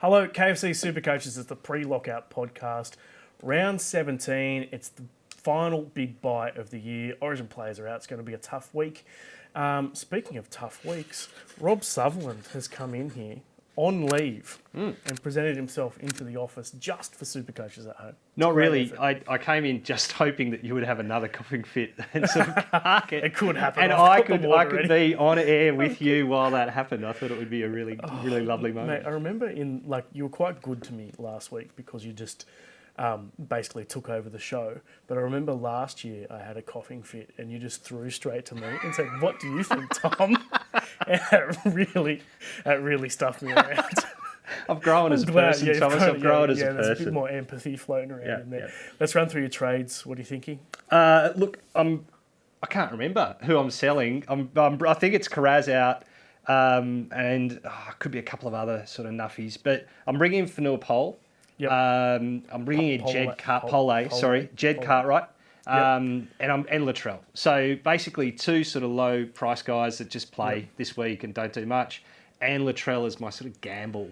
Hello, KFC SuperCoaches. It's the Pre-Lockout podcast. Round 17. It's the final big bite of the year. Origin players are out. It's going to be a tough week. Speaking of tough weeks, Rob Sutherland has come in here on leave and presented himself into the office just for SuperCoaches at home. Not really. I came in just hoping that you would have another coughing fit and sort of cark it. It could happen. And I could be on air with you while that happened. I thought it would be a really lovely moment. Mate, I remember you were quite good to me last week because you just basically took over the show. But I remember last year I had a coughing fit and you just threw straight to me and said, "What do you think, Tom?" And that really stuffed me around. I've grown as a person, Thomas. I've grown as a person. There's a bit more empathy floating around in there. Yeah. Let's run through your trades. What are you thinking? Look, I can't remember who I'm selling. I think it's Carraz out, and could be a couple of other sort of nuffies. But I'm bringing in Fanua Pole. Yep. I'm bringing in Jed Cartwright. And Latrell. So basically two sort of low price guys that just play this week and don't do much. And Latrell is my sort of gamble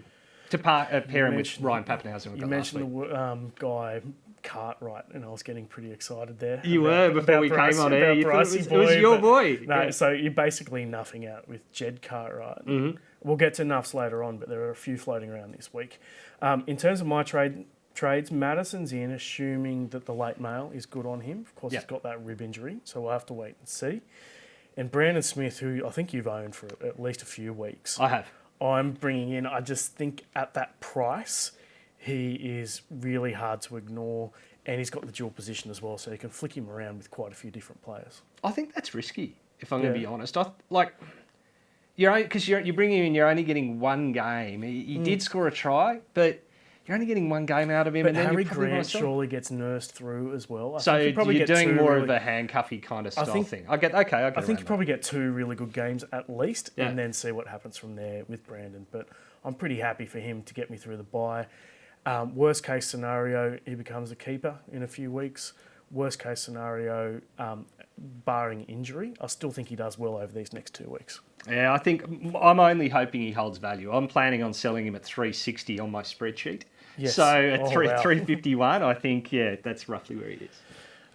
to pair him with Ryan Pappenhausen. You mentioned the guy Cartwright, and I was getting pretty excited there. You were before we came on air. You thought it was your boy. No, so you're basically nuffing out with Jed Cartwright. Mm-hmm. We'll get to nuffs later on, but there are a few floating around this week. In terms of my trades, Madison's in, assuming that the late mail is good on him. Of course, he's got that rib injury, so we'll have to wait and see. And Brandon Smith, who I think you've owned for at least a few weeks. I have. I'm bringing in, I just think at that price, he is really hard to ignore, and he's got the dual position as well, so you can flick him around with quite a few different players. I think that's risky, if I'm going to be honest. Because you're bringing him in, you're only getting one game. He did score a try, but you're only getting one game out of him. But and then Harry Grant surely gets nursed through as well. So you're doing more of a handcuffy kind of style thing. I think you probably get two really good games at least, and then see what happens from there with Brandon. But I'm pretty happy for him to get me through the bye. Worst case scenario, he becomes a keeper in a few weeks. Worst case scenario, barring injury, I still think he does well over these next 2 weeks. Yeah, I think I'm only hoping he holds value. I'm planning on selling him at 360 on my spreadsheet. Yes. So at 351, I think, that's roughly where he is.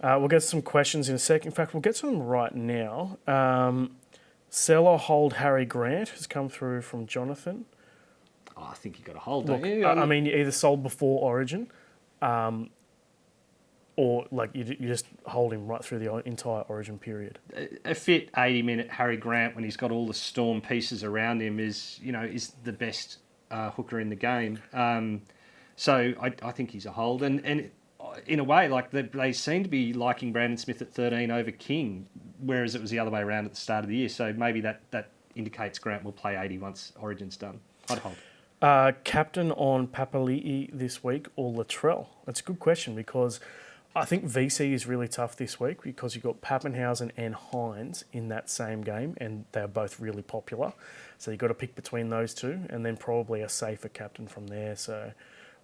We'll get some questions in a second. In fact, we'll get to them right now. Sell or hold Harry Grant has come through from Jonathan. I think you've got to hold, don't you? I mean, you either sold before Origin, or you just hold him right through the entire Origin period. A fit 80-minute Harry Grant when he's got all the Storm pieces around him is the best hooker in the game. So I think he's a hold. And in a way, they seem to be liking Brandon Smith at 13 over King, whereas it was the other way around at the start of the year. So maybe that indicates Grant will play 80 once Origin's done. I'd hold. Captain on Papali'i this week or Latrell? That's a good question because I think VC is really tough this week because you've got Pappenhausen and Hines in that same game and they're both really popular. So you've got to pick between those two and then probably a safer captain from there. So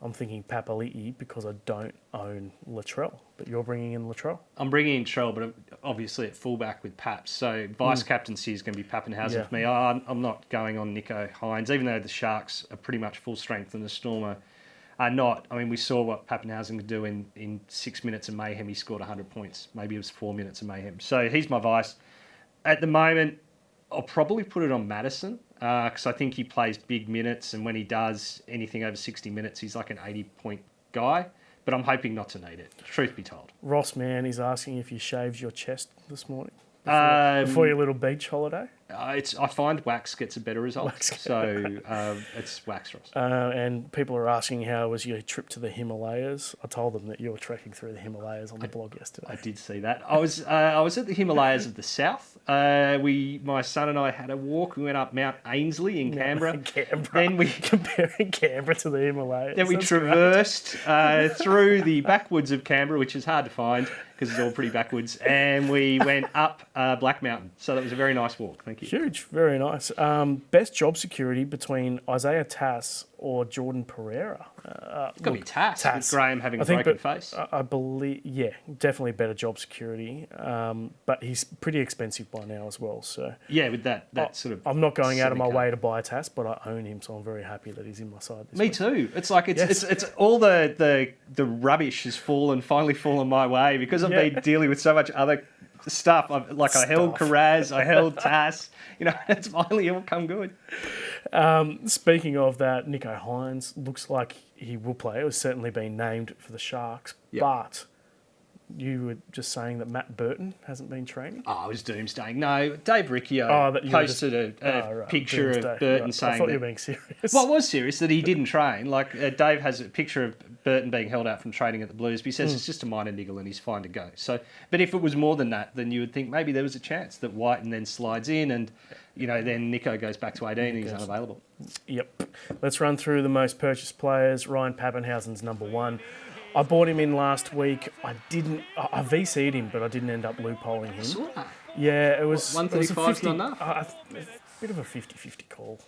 I'm thinking Papali'i because I don't own Latrell. But you're bringing in Latrell? I'm bringing in Trell, but obviously at fullback with Paps. So vice-captaincy is going to be Pappenhausen for me. I'm not going on Nico Hines, even though the Sharks are pretty much full strength and the Storm are not. I mean, we saw what Pappenhausen could do in 6 minutes of mayhem. He scored 100 points. Maybe it was 4 minutes of mayhem. So he's my vice. At the moment, I'll probably put it on Madison because I think he plays big minutes, and when he does anything over 60 minutes, he's like an 80-point guy. But I'm hoping not to need it, truth be told. Ross Mann is asking if you shaved your chest this morning before your little beach holiday. I find wax gets a better result. So it's wax, Ross. And people are asking how was your trip to the Himalayas. I told them that you were trekking through the Himalayas on the blog yesterday. I did see that. I was at the Himalayas of the south. My son and I had a walk. We went up Mount Ainslie in Canberra. Then we comparing Canberra to the Himalayas. Then we traversed through the backwoods of Canberra, which is hard to find because it's all pretty backwards, and we went up Black Mountain. So that was a very nice walk. Thank you. Huge, very nice. Best job security between Isaiah Tass or Jordan Pereira. It's got to be Tass, with Graham having a broken face. I believe, yeah, definitely better job security, but he's pretty expensive by now as well. So yeah, with that sort of... I'm not going out of my way to buy Tass, but I own him, so I'm very happy that he's in my side this Me week. too. It's like it's all the rubbish has finally fallen my way because I've been dealing with so much other stuff. I held Carraz, I held Tass. It's finally all come good. Speaking of that, Nicho Hynes looks like he will play. It was certainly been named for the Sharks, but you were just saying that Matt Burton hasn't been training? Oh, I was doomsdaying. No, Dave Riccio posted a picture of Burton saying I thought you were being serious. Well, it was serious that he didn't train. Dave has a picture of Burton being held out from training at the Blues, but he says it's just a minor niggle and he's fine to go. So, but if it was more than that, then you would think maybe there was a chance that Whiten then slides in and, then Nicho goes back to 18 and he's unavailable. Yep. Let's run through the most purchased players. Ryan Pappenhausen's number one. I bought him in last week. I VC'd him, but I didn't end up loopholing him. I saw that. Yeah, it was... 135's not enough. A bit of a 50-50 call.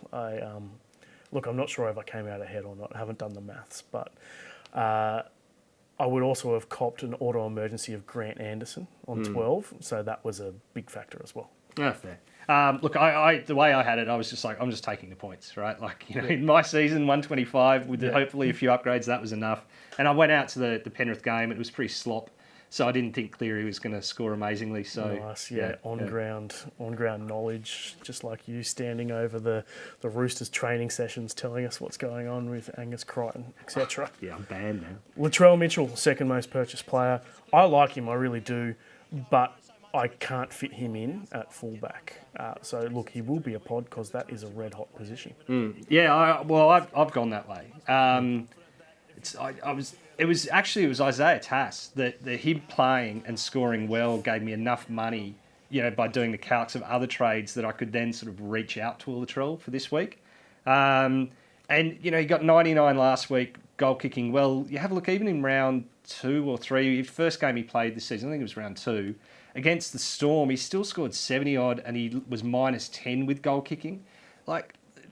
Look, I'm not sure if I came out ahead or not. I haven't done the maths, but I would also have copped an auto emergency of Grant Anderson on 12, so that was a big factor as well. Oh, fair. Look, I the way I had it, I was just like, I'm just taking the points, right? In my season, 125, with hopefully a few upgrades, that was enough. And I went out to the Penrith game, it was pretty slop, so I didn't think Cleary was going to score amazingly. So nice, on-ground knowledge, just like you standing over the Roosters training sessions telling us what's going on with Angus Crichton, etc. Yeah, I'm banned now. Latrell Mitchell, second most purchased player. I like him, I really do, but I can't fit him in at fullback. So, look, he will be a pod because that is a red-hot position. Yeah, I've gone that way. It was Isaiah Tass that him playing and scoring well gave me enough money, by doing the calcs of other trades that I could then sort of reach out to Latrell for this week. And, he got 99 last week, goal kicking. Well, you have a look, even in round 2 or 3, the first game he played this season, I think it was round 2, against the Storm, he still scored 70-odd and he was minus 10 with goal kicking.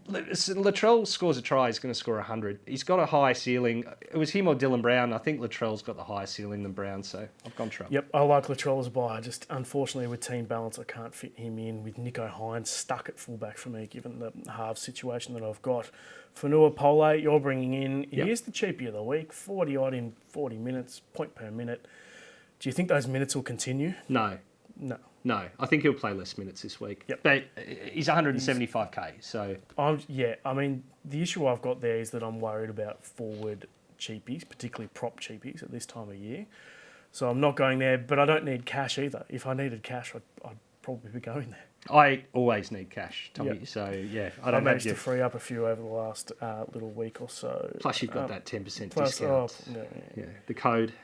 Latrell scores a try, he's going to score 100. He's got a high ceiling. It was him or Dylan Brown. I think Latrell's got the higher ceiling than Brown, so I've gone Trump. Yep, I like Latrell as a buy. Just unfortunately with team balance, I can't fit him in with Nicho Hynes stuck at fullback for me, given the half situation that I've got. Fanua Pole, you're bringing in. He is the cheapie of the week, 40-odd in 40 minutes, point per minute. Do you think those minutes will continue? No. I think he'll play less minutes this week. Yep. But he's 175k, so... the issue I've got there is that I'm worried about forward cheapies, particularly prop cheapies at this time of year. So I'm not going there, but I don't need cash either. If I needed cash, I'd probably be going there. I always need cash, Tommy. Yep. So, yeah. I managed to free up a few over the last little week or so. Plus, you've got that 10% discount. The code.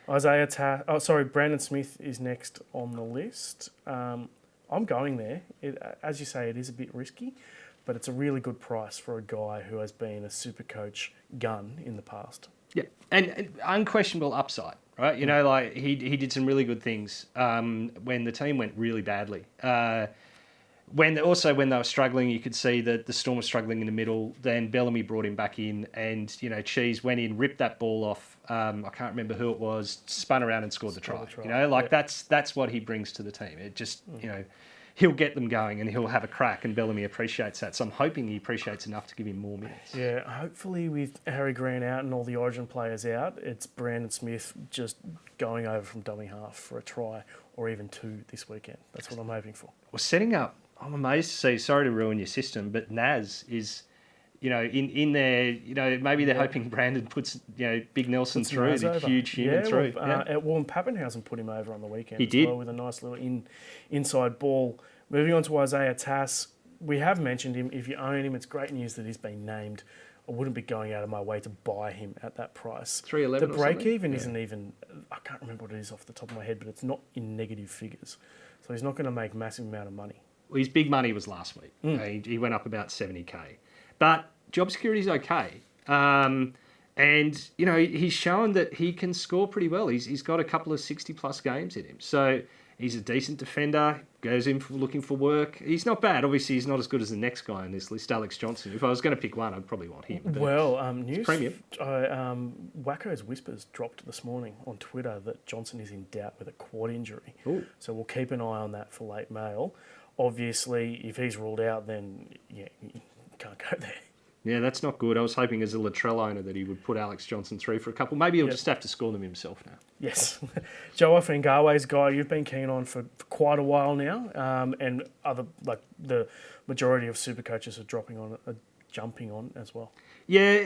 Brandon Smith is next on the list. I'm going there. As you say, it is a bit risky, but it's a really good price for a guy who has been a SuperCoach gun in the past. Yeah, and unquestionable upside, right? He did some really good things when the team went really badly. When they were struggling, you could see that the Storm was struggling in the middle. Then Bellamy brought him back in, and Cheese went in, ripped that ball off. I can't remember who it was. Spun around and scored the try. That's what he brings to the team. It just he'll get them going and he'll have a crack. And Bellamy appreciates that. So I'm hoping he appreciates enough to give him more minutes. Yeah, hopefully with Harry Grant out and all the Origin players out, it's Brandon Smith just going over from dummy half for a try or even 2 this weekend. That's what I'm hoping for. Well, setting up. I'm amazed to see, sorry to ruin your system, but Naz is, in there, maybe they're hoping Brandon puts, Big Nelson through, the huge human through. Well, Pappenhausen put him over on the weekend he did. Well with a nice little inside ball. Moving on to Isaiah Tass, we have mentioned him. If you own him, it's great news that he's been named. I wouldn't be going out of my way to buy him at that price. 311. The break even isn't even, I can't remember what it is off the top of my head, but it's not in negative figures. So he's not going to make a massive amount of money. Well, his big money was last week. He went up about 70k. But job security's okay. And, he's shown that he can score pretty well. He's got a couple of 60-plus games in him. So He's a decent defender, goes in looking for work. He's not bad. Obviously, he's not as good as the next guy on this list, Alex Johnson. If I was going to pick one, I'd probably want him. Well, news. Premium. Wacko's Whispers dropped this morning on Twitter that Johnson is in doubt with a quad injury. Ooh. So we'll keep an eye on that for late mail. Obviously, if he's ruled out, then you can't go there. Yeah, that's not good. I was hoping as a Latrell owner that he would put Alex Johnson through for a couple. Maybe he'll just have to score them himself now. Yes. Joe Offengawe's guy you've been keen on for quite a while now, and other the majority of super coaches are jumping on as well. Yeah,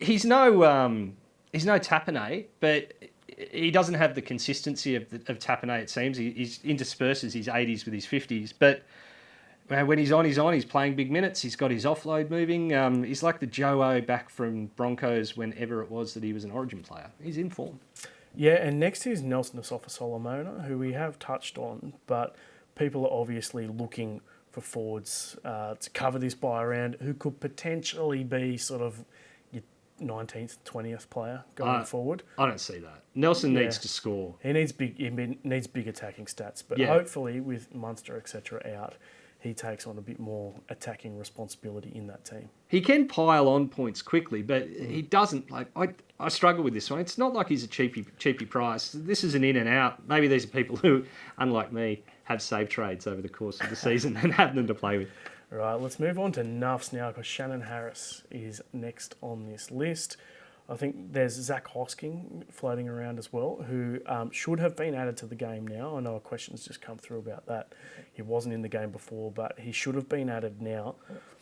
he's no Tapane, but he doesn't have the consistency of Tapane, it seems. He's intersperses his 80s with his 50s, but when he's on, he's playing big minutes. He's got his offload moving. He's like the Joe back from Broncos whenever it was that he was an Origin player. He's in form. Yeah, and next is Nelson Asafa-Solomona, who we have touched on, but people are obviously looking for forwards to cover this buy round who could potentially be sort of your 19th, 20th player going forward. I don't see that. Nelson needs to score. He needs big attacking stats, but hopefully with Munster, etc. out, he takes on a bit more attacking responsibility in that team. He can pile on points quickly, but he doesn't. I struggle with this one. It's not like he's a cheapy price. This is an in and out. Maybe these are people who, unlike me, have save trades over the course of the season and have them to play with. All right, let's move on to Nuffs now because Shannon Harris is next on this list. I think there's Zach Hosking floating around as well, who should have been added to the game now. I know a question's just come through about that. He wasn't in the game before, but he should have been added now.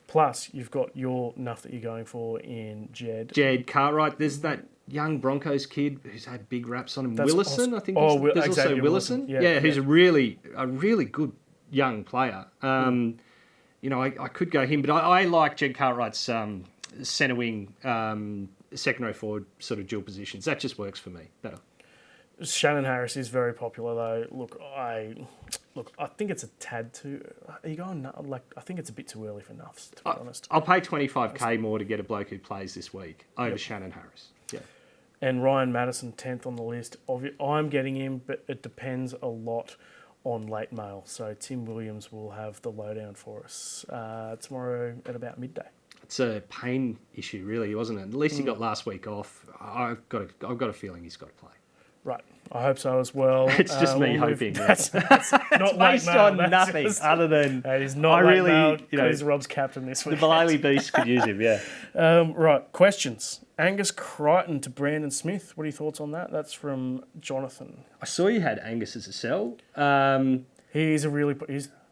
Plus, you've got your Nuff that you're going for in Jed. Jed Cartwright. There's that young Broncos kid who's had big raps on him. Willison, I think. There's also Willison. Yeah, who's a really good young player. I could go him, but I like Jed Cartwright's centre wing, second row forward sort of dual positions. That just works for me better. Shannon Harris is very popular though. Look, I think it's a tad too. Are you going? I think it's a bit too early for Nuffs, to be honest. I'll pay $25K more to get a bloke who plays this week over Shannon Harris. Yeah. And Ryan Madison 10th on the list. I'm getting him, but it depends a lot on late mail. So Tim Williams will have the lowdown for us tomorrow at about midday. It's a pain issue, really, wasn't it? At least he got last week off. I've got a feeling he's got to play. Right, I hope so as well. It's just me hoping. That's not based on nothing other than he's not late mail because Rob's captain this week. The Balali Beast could use him, yeah. Right, questions. Angus Crichton to Brandon Smith. What are your thoughts on that? That's from Jonathan. I saw you had Angus as a sell. He's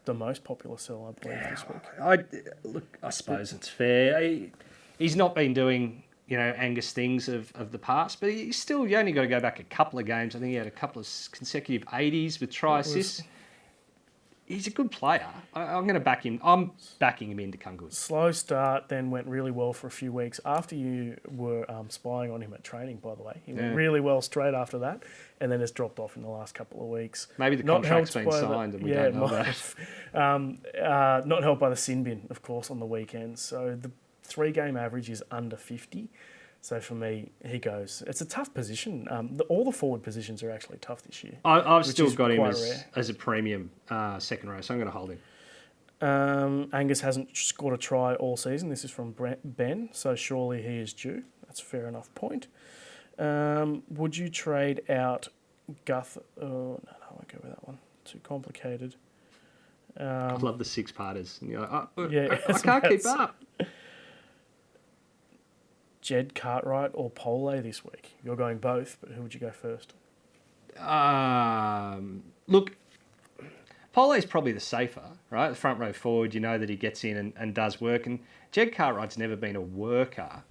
the most popular sell, I believe, this week. I suppose it's fair. He's not been doing Angus things of the past, but you only got to go back a couple of games. I think he had a couple of consecutive 80s with try assists. He's a good player. I'm going to back him. I'm backing him in to come good. Slow start, then went really well for a few weeks after you were spying on him at training, by the way. He went really well straight after that, and then has dropped off in the last couple of weeks. Maybe the contract's been signed and we don't know that. Not helped by the sin bin, of course, on the weekend. So the 3-game average is under 50. So for me, he goes. It's a tough position. All the forward positions are actually tough this year. I've still got him as a premium second row, so I'm going to hold him. Angus hasn't scored a try all season. This is from Ben, so surely he is due. That's a fair enough point. Would you trade out Guth? Oh, no, I won't go with that one. Too complicated. I love the 6-parters. I can't keep up. Jed Cartwright or Pole this week? You're going both, but who would you go first? Look, Pole's probably the safer, right? The front row forward, you know that he gets in and does work. And Jed Cartwright's never been a worker.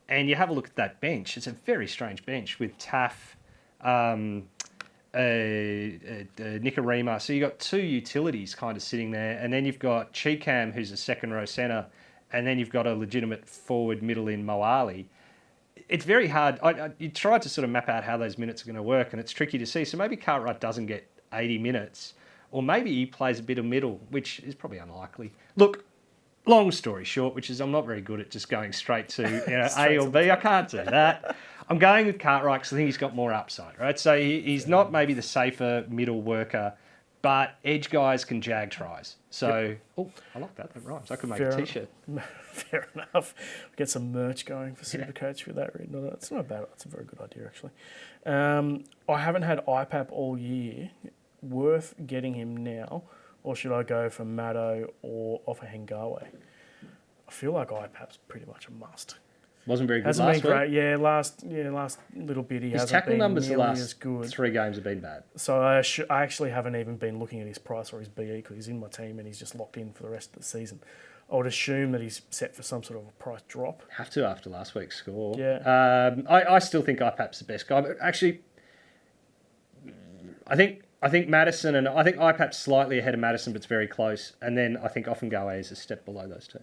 And you have a look at that bench. It's a very strange bench with Taff, Nicarima. So you've got 2 utilities kind of sitting there. And then you've got Cheekam, who's a second row centre. And then you've got a legitimate forward middle in Moali. It's very hard. You tried to sort of map out how those minutes are going to work, and it's tricky to see. So maybe Cartwright doesn't get 80 minutes, or maybe he plays a bit of middle, which is probably unlikely. Look, long story short, which is I'm not very good at just going straight to A or B. I can't do that. I'm going with Cartwright because I think he's got more upside, right? So he's not maybe the safer middle worker, but edge guys can jag tries. So, I like that. That rhymes. I could make a T-shirt. Fair enough. Get some merch going for SuperCoach with that written on it. It's not bad. It's a very good idea, actually. I haven't had IPAP all year. Worth getting him now, or should I go for Maddo or offer Hengawe? I feel like IPAP's pretty much a must. Wasn't very good Hasn't last been great. week. Yeah, last little bit he His hasn't tackle been numbers the nearly last as good. 3 games have been bad. So I actually haven't even been looking at his price or his BE because he's in my team and he's just locked in for the rest of the season. I would assume that he's set for some sort of a price drop. Have to after last week's score. Yeah. I still think IPAP's the best guy, but actually, I think Madison and I think IPAP's slightly ahead of Madison, but it's very close. And then I think Offengawe is a step below those two.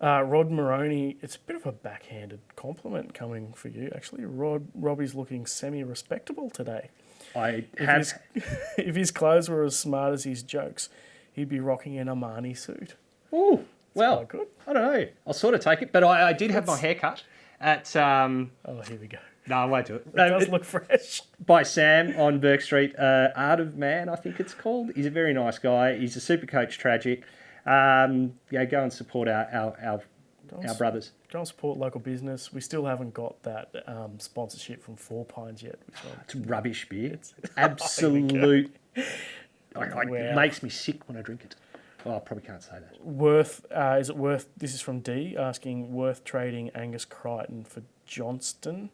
Rod Maroney, it's a bit of a backhanded compliment coming for you, actually. Robbie's looking semi-respectable today. If his clothes were as smart as his jokes, he'd be rocking an Armani suit. Ooh, well, good. I don't know. I'll sort of take it, but I did have my hair cut at... Oh, here we go. No, I won't do it. It does look fresh. By Sam on Burke Street. Art of Man, I think it's called. He's a very nice guy. He's a SuperCoach tragic. Go and support our brothers. Go and support local business. We still haven't got that sponsorship from Four Pines yet. It's rubbish beer. It's absolute... It makes me sick when I drink it. Oh, I probably can't say that. Is it worth... This is from D, asking, worth trading Angus Crichton for Johnston?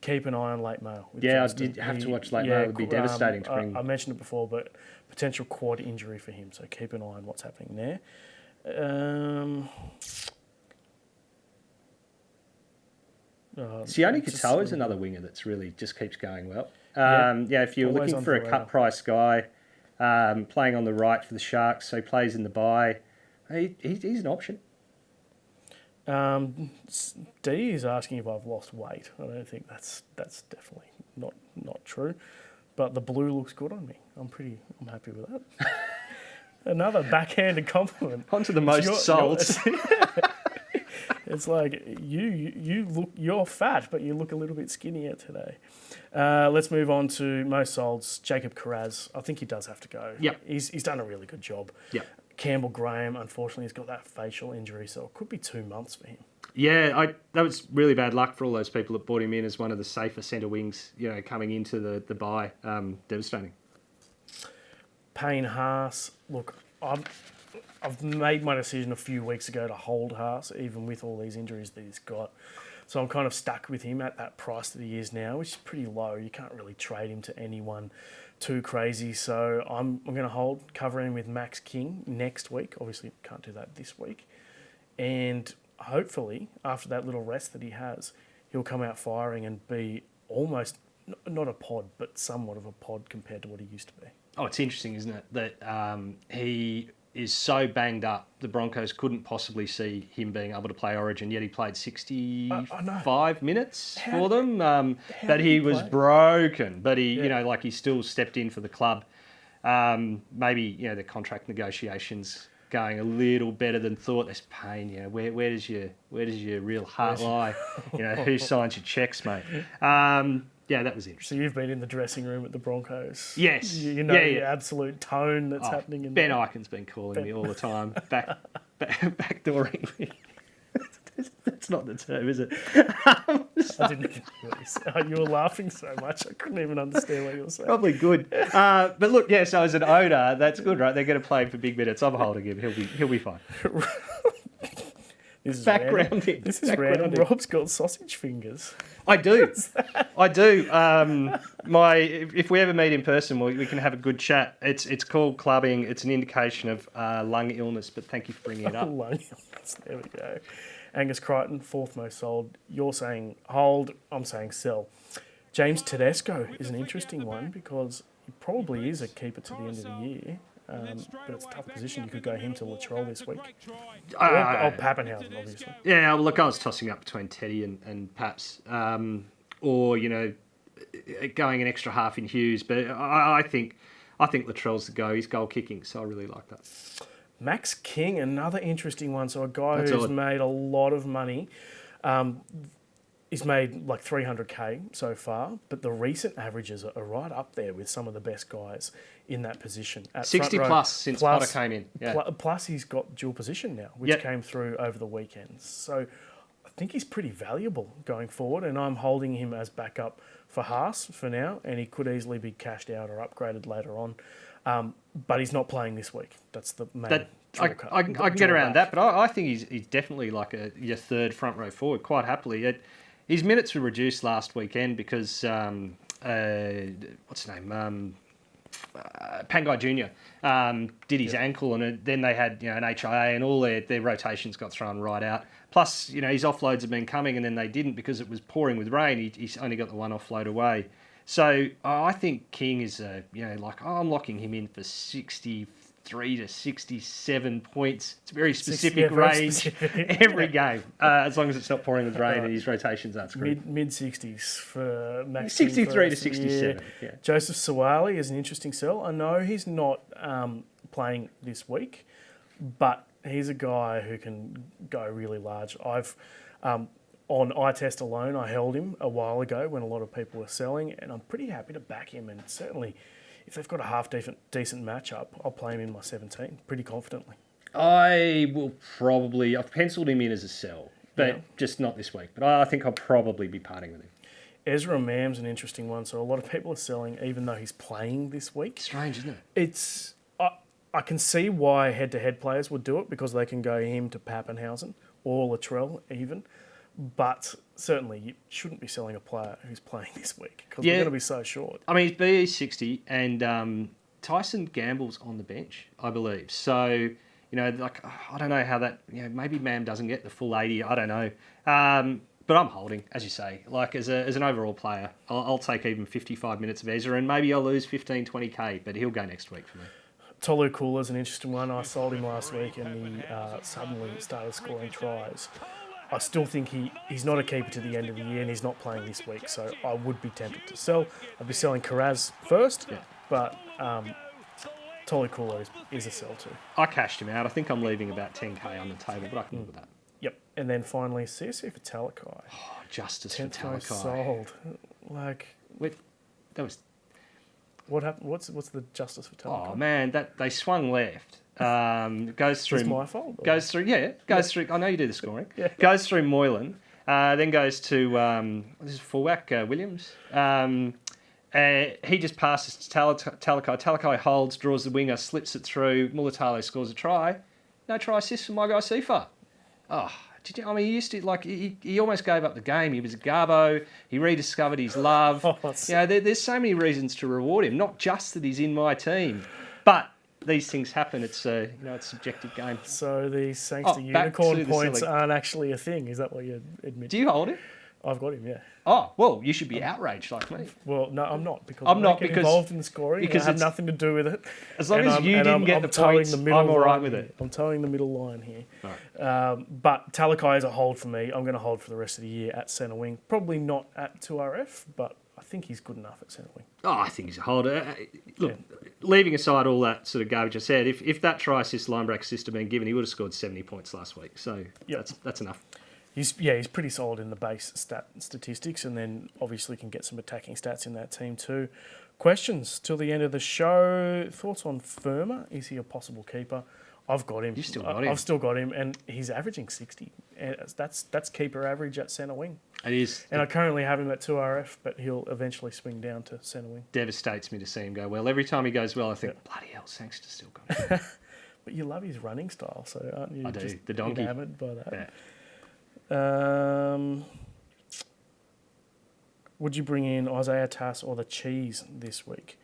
Keep an eye on late mail. Yeah, I did have to watch late mail. It would be devastating to bring... I mentioned it before, but potential quad injury for him, so keep an eye on what's happening there. Sione Katoa is another winger that's really just keeps going well. If you're Always looking for a cut price guy, playing on the right for the Sharks, so he plays in the bye, he's an option. D is asking if I've lost weight. I don't think that's definitely not true. But the blue looks good on me. I'm happy with that. Another backhanded compliment. On to the most salts. It's like you're fat, but you look a little bit skinnier today. Let's move on to most solds. Jacob Carraz. I think he does have to go. Yep. He's done a really good job. Yep. Campbell Graham, unfortunately, has got that facial injury, so it could be 2 months for him. Yeah, that was really bad luck for all those people that brought him in as one of the safer centre wings, coming into the bye. Devastating. Payne Haas. Look, I've made my decision a few weeks ago to hold Haas, even with all these injuries that he's got. So I'm kind of stuck with him at that price that he is now, which is pretty low. You can't really trade him to anyone too crazy. So I'm going to hold, cover him with Max King next week. Obviously, can't do that this week. And hopefully, after that little rest that he has, he'll come out firing and be almost, not a pod, but somewhat of a pod compared to what he used to be. Oh, it's interesting, isn't it, that he is so banged up, the Broncos couldn't possibly see him being able to play Origin, yet he played 65 minutes for them. That he was broken, but he, he still stepped in for the club. Maybe, the contract negotiations going a little better than thought. There's pain, where does your real heart lie? Who signs your checks, mate? Yeah, that was interesting. So you've been in the dressing room at the Broncos. Yes. The absolute tone that's happening in Ben there. Ikin's been calling me all the time, backdooring me. That's not the term, is it? I didn't even realize. You were laughing so much, I couldn't even understand what you were saying. Probably good. But look, so as an owner, that's good, right? They're going to play him for big minutes. I'm holding him. He'll be fine. This is backgrounding. This is random. Rob's got sausage fingers. I do. I do. If we ever meet in person, we can have a good chat. It's called clubbing. It's an indication of lung illness, but thank you for bringing it up. Lung illness. There we go. Angus Crichton, fourth most sold. You're saying hold. I'm saying sell. James Tedesco is an interesting one because he probably is a keeper to the end of the year. But it's a tough position. You could go him to Latrell this week. Pappenhausen, obviously. Yeah, look, I was tossing up between Teddy and Paps. Or, going an extra half in Hughes. But I think Latrell's the go. He's goal kicking, so I really like that. Max King, another interesting one. So a guy who's made a lot of money. He's made like 300k so far, but the recent averages are right up there with some of the best guys in that position. At 60 front row, plus since Potter came in. Yeah. Plus he's got dual position now, which came through over the weekend. So I think he's pretty valuable going forward, and I'm holding him as backup for Haas for now, and he could easily be cashed out or upgraded later on. But he's not playing this week. That's the main. I can get around that, but I think he's definitely like your third front row forward quite happily. His minutes were reduced last weekend because what's his name? Pangai Jr. Did his ankle, and then they had an HIA, and all their rotations got thrown right out. Plus, his offloads have been coming, and then they didn't because it was pouring with rain. He's only got the one offload away. So I think King is I'm locking him in for 63 to 67 points. It's a very specific range every game, as long as it's not pouring with rain and his rotations aren't screwed. Mid 60s for max. 63 to 67. Yeah. Joseph Suwali is an interesting sell. I know he's not playing this week, but he's a guy who can go really large. I've on eye test alone, I held him a while ago when a lot of people were selling, and I'm pretty happy to back him. And certainly, if they've got a half decent matchup, I'll play him in my 17 pretty confidently. I've penciled him in as a sell, but just not this week. But I think I'll probably be parting with him. Ezra Mam's an interesting one. So a lot of people are selling, even though he's playing this week. Strange, isn't it? It's I can see why head-to-head players would do it because they can go him to Pappenhausen or Latrell even. But certainly you shouldn't be selling a player who's playing this week because we're going to be so short. I mean, he's BE 60 and Tyson Gamble's on the bench, I believe. So, I don't know how that, maybe Mam doesn't get the full 80. I don't know. But I'm holding, as you say. Like, as an overall player, I'll take even 55 minutes of Ezra and maybe I'll lose 15, 20k, but he'll go next week for me. Tolu Kula's an interesting one. I sold him last week and he suddenly started scoring tries. I still think he's not a keeper to the end of the year and he's not playing this week, so I would be tempted to sell. I'd be selling Karaz first, but Tolu Kula is a sell too. I cashed him out. I think I'm leaving about 10k on the table, but I can live with that. Yep. And then finally, CSC for Talakai. Oh, justice for 10th most Talakai. sold. That was... What happened? What's the justice for Talakai? Oh, man, they swung left. Goes through. Is this my fault? Or? Goes through. Through. I know you do the scoring. Yeah. Goes through Moylan. Then goes to this is fullback Williams. He just passes to Talakai. Talakai holds, draws the winger, slips it through. Mulatalo scores a try. No try assist for my guy Sifa. Oh, he used to he almost gave up the game. He was a Garbo. He rediscovered his love. There's so many reasons to reward him. Not just that he's in my team, but these things happen. It's it's a subjective game. So the Sangster unicorn points aren't actually a thing. Is that what you admit? Do you hold it? I've got him. Yeah. Oh well, you should be outraged like me. Well, no, I'm not because I'm not involved in the scoring. Because I have nothing to do with it. As long as you didn't get the points, I'm all right with it. I'm towing the middle line here. Right. But Talakai is a hold for me. I'm going to hold for the rest of the year at centre wing. Probably not at 2RF, but I think he's good enough at centre wing. Oh, I think he's a holder. Look, leaving aside all that sort of garbage I said, if that try assist, line break assist had been given, he would have scored 70 points last week. So that's enough. He's pretty solid in the base statistics, and then obviously can get some attacking stats in that team too. Questions till the end of the show. Thoughts on Firma? Is he a possible keeper? I've got him. You've still got him. I've still got him, and he's averaging 60. And that's keeper average at centre wing. It is. And I currently have him at 2RF, but he'll eventually swing down to centre wing. Devastates me to see him go well. Every time he goes well, I think, bloody hell, Sangster's still got him. But you love his running style, so aren't you? I do. Just the donkey. Enamored by that? Yeah. Would you bring in Isaiah Tass or the Cheese this week?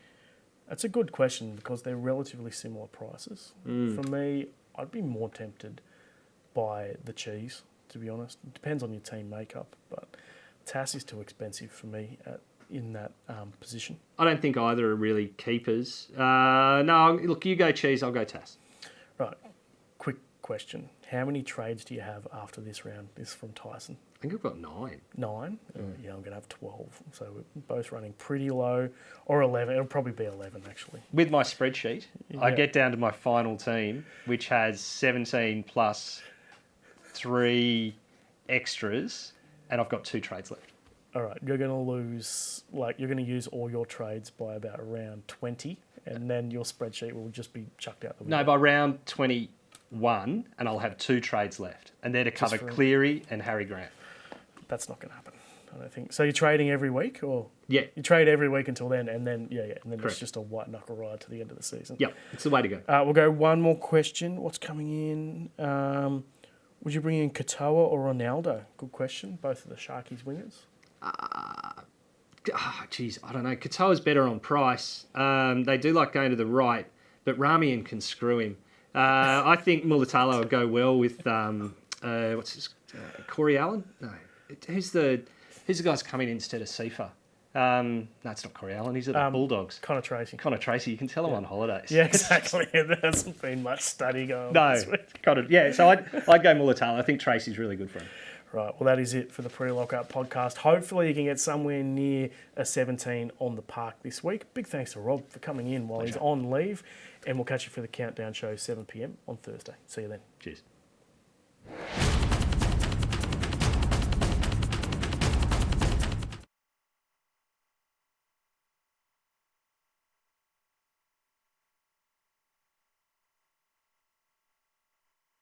That's a good question because they're relatively similar prices. For me, I'd be more tempted by the Cheese, to be honest. It depends on your team makeup, but Tass is too expensive for me in that position. I don't think either are really keepers. No, look, you go Cheese, I'll go Tass. Right. Quick question. How many trades do you have after this round? This is from Tyson. I think I've got 9. 9? Yeah, I'm going to have 12. So we're both running pretty low. Or 11. It'll probably be 11, actually. With my spreadsheet, I get down to my final team, which has 17 plus 3 extras. and I've got 2 trades left. All right, you're going to lose, you're going to use all your trades by about round 20, and then your spreadsheet will just be chucked out the window. No, by round 21, and I'll have 2 trades left, and they're to cover Cleary and Harry Grant. That's not going to happen, I don't think. So you're trading every week, or yeah, you trade every week until then, and then and then Correct. it's just a white knuckle ride to the end of the season. Yep, it's the way to go. We'll go one more question. What's coming in? Would you bring in Katoa or Ronaldo? Good question. Both of the Sharkies wingers. Geez, I don't know. Katoa's better on price. They do like going to the right, but Ramian can screw him. I think Mulatalo will go well with Corey Allen? No, who's the guy's coming in instead of Sifa? No, it's not Corey Allen. He's at the Bulldogs. Connor Tracy. Connor Tracy. You can tell him on holidays. Yeah, exactly. There hasn't been much study going on this week. So I'd go Mulatalo. I think Tracy's really good for him. Right, well, that is it for the Pre-Lockout podcast. Hopefully you can get somewhere near a 17 on the park this week. Big thanks to Rob for coming in while he's on leave. And we'll catch you for the Countdown show, 7 p.m. on Thursday. See you then. Cheers.